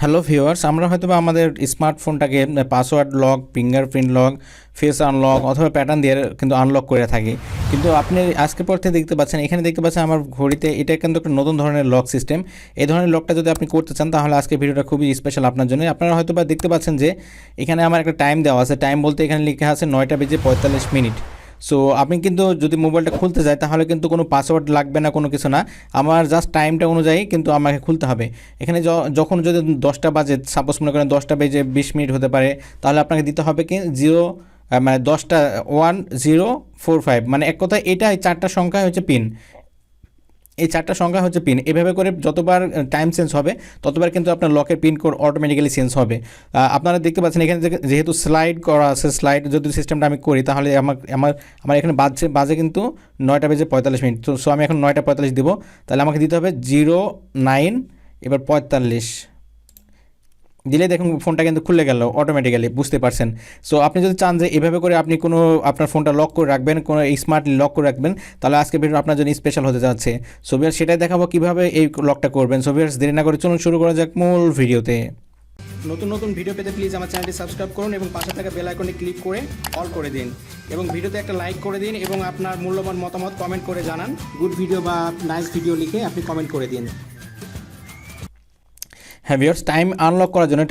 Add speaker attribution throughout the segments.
Speaker 1: Hello viewers, আমরা হয়তোবা আমাদের স্মার্টফোনটাকে password lock, fingerprint lock, face unlock অথবা প্যাটার্ন দিয়ে কিন্তু আনলক করে থাকি। কিন্তু আপনি আজকে পর থেকে দেখতে পাচ্ছেন, এখানে দেখতে পাচ্ছেন আমার ঘড়িতে এটা কিন্তু একটা নতুন ধরনের লক সিস্টেম। এই ধরনের লকটা যদি আপনি করতে চান তাহলে আজকে ভিডিওটা খুবই স্পেশাল আপনার জন্য। আপনারা হয়তোবা দেখতে পাচ্ছেন যে এখানে আমার একটা টাইম দেওয়া আছে। টাইম বলতে এখানে লেখা আছে 9:45। সো আপনি কিন্তু যদি মোবাইলটা খুলতে যায় তাহলে কিন্তু কোনো পাসওয়ার্ড লাগবে না, কোনো কিছু না। আমার জাস্ট টাইমটা অনুযায়ী কিন্তু আমাকে খুলতে হবে। এখানে যখন যদি 10টা বাজে, সাপোজ মনে করেন 10:20 হতে পারে, তাহলে আপনাকে দিতে হবে কি 0 মানে 10টা 1045, মানে এক কথায় এটা এই 4টা সংখ্যা হচ্ছে পিন। এই 4টা সংখ্যা হচ্ছে পিন। এভাবে করে যতবার টাইম চেঞ্জ হবে ততবার কিন্তু আপনার লকের পিন কোড অটোমেটিক্যালি চেঞ্জ হবে। আপনারা দেখতে পাচ্ছেন এখানে যেহেতু স্লাইড করা আছে, স্লাইড যদি সিস্টেমটা আমি করি তাহলে আমার আমার আমার এখানে বাজে কিন্তু 9:45। সো আমি এখন 9:45 দিব, তাহলে আমাকে দিতে হবে 09 এবার 45 দিলে দেখুন ফোনটা কিন্তু খুলে গেল অটোমেটিক্যালি, বুঝতে পারছেন। সো আপনি যদি চান যে এভাবে করে আপনি কোনো আপনার ফোনটা লক করে রাখবেন, কোনো স্মার্টলি লক করে রাখবেন, তাহলে আজকে ভিডিও আপনার জন্য স্পেশাল হতে যাচ্ছে। সো ভিউয়ার্স, সেটাই দেখাবো কীভাবে এই লকটা করবেন। সো ভিউয়ার্স, দেরি না করে চলুন শুরু করা যাক মূল ভিডিওতে। নতুন নতুন ভিডিও পেতে প্লিজ আমার চ্যানেলটি সাবস্ক্রাইব করুন এবং পাশে থাকা বেল আইকনে ক্লিক করে অল করে দিন এবং ভিডিওতে একটা লাইক করে দিন এবং আপনার মূল্যবান মতামত কমেন্ট করে জানান। গুড ভিডিও বা নাইস ভিডিও লিখে আপনি কমেন্ট করে দিন। হ্যাঁ ভিউয়ার্স, টাইম আনলক করার জন্য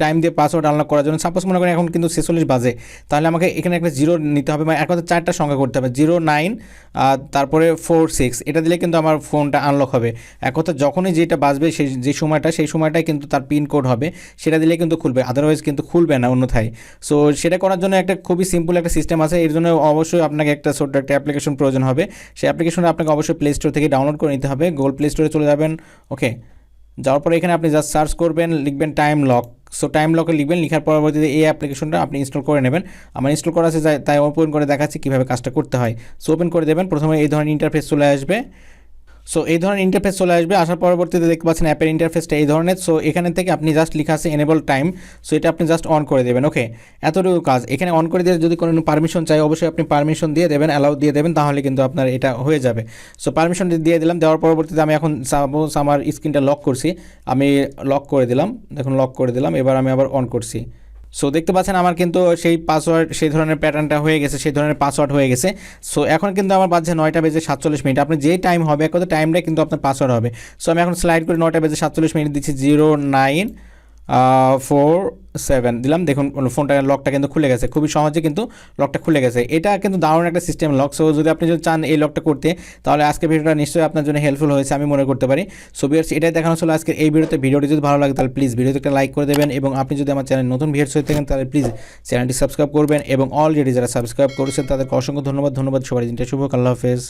Speaker 1: টাইম দিয়ে পাসওয়ার্ড আনলক করার জন্য সাপোজ মনে করেন এখন কিন্তু 46 বাজে, তাহলে আমাকে এখানে একটা 0 নিতে হবে, মানে এক কথা 4টা সংখ্যা করতে হবে, 09 তারপরে 46, এটা দিলে কিন্তু আমার ফোনটা আনলক হবে। এক কথা যখনই যেটা বাজবে সেই সময়টাই কিন্তু তার পিন কোড হবে, সেটা দিলে কিন্তু খুলবে, আদারওয়াইজ কিন্তু খুলবে না অন্যথায়। সো সেটা করার জন্য একটা খুবই সিম্পল একটা সিস্টেম আছে। এর জন্য অবশ্যই আপনাকে একটা ছোট্ট একটা অ্যাপ্লিকেশন প্রয়োজন হবে। সেই অ্যাপ্লিকেশনটা আপনাকে অবশ্যই প্লে স্টোর থেকে ডাউনলোড করে নিতে হবে। গুগল প্লে স্টোরে চলে যাবেন, ওকে। যাওয়ার পরে এখানে আপনি জাস্ট সার্চ করবেন, লিখবেন টাইম লক। সো টাইম লকে লিখবেন, লিখার পরবর্তীতে এই অ্যাপ্লিকেশনটা আপনি ইনস্টল করে নেবেন। আমার ইনস্টল করা আছে, তাই ওপেন করে দেখাচ্ছি কীভাবে কাজটা করতে হয়। সো ওপেন করে দেবেন, প্রথমে এই ধরনের ইন্টারফেস চলে আসবে। সো এই ধরনের ইন্টারফেস চলে আসবে, আসার পরবর্তীতে দেখতে পাচ্ছেন অ্যাপের ইন্টারফেসটা এই ধরনের। সো এখানে থেকে আপনি জাস্ট লেখা আছে এনেবল টাইম, সো এটা আপনি জাস্ট অন করে দেবেন, ওকে। এতটুকু কাজ। এখানে অন করে দিয়ে যদি কোনো পারমিশন চাই অবশ্যই আপনি পারমিশন দিয়ে দেবেন, অ্যালাউ দিয়ে দেবেন, তাহলে কিন্তু আপনার এটা হয়ে যাবে। সো পারমিশন দিয়ে দিলাম, দেওয়ার পরবর্তীতে আমি এখন সাপোজ আমার স্ক্রিনটা লক করছি, আমি লক করে দিলাম, দেখুন লক করে দিলাম। এবার আমি আবার অন করছি। সো দেখতে পাচ্ছেন আমার কিন্তু সেই পাসওয়ার্ড, সেই ধরনের প্যাটার্নটা হয়ে গেছে, সেই ধরনের পাসওয়ার্ড হয়ে গেছে। সো এখন কিন্তু আমার বাজছে 9:47। আপনি যেই টাইম হবে এক কথা টাইমটা কিন্তু আপনার পাসওয়ার্ড হবে। সো আমি এখন স্লাইড করে 9:47 দিচ্ছি, 0947 দিলাম। দেখুন ফোনটা লকটা কিন্তু খুলে গেছে, খুবই সহজে কিন্তু লকটা খুলে গেছে। এটা কিন্তু দারুণ একটা সিস্টেম লক। সো যদি আপনি যদি চান এই লকটা করতে, তাহলে আজকে ভিডিওটা নিশ্চয়ই আপনার জন্য হেল্পফুল হয়েছে আমি মনে করতে পারি। সো ভিউয়ার্স, এটাই দেখানো ছিল আজকে এই ভিডিওতে। ভিডিওটি যদি ভালো লাগে তাহলে প্লিজ ভিডিওতে একটা লাইক করে দেবেন এবং আপনি যদি আমার চ্যানেল নতুন ভিউয়ার্স হয়ে থাকেন তাহলে প্লিজ চ্যানেলটি সাবস্ক্রাইব করবেন এবং অলরেডি যারা সাবস্ক্রাইব করেছেন তাদেরকে অসংখ্য ধন্যবাদ। সবার দিনটা শুভ, আল্লাহ হাফেজ।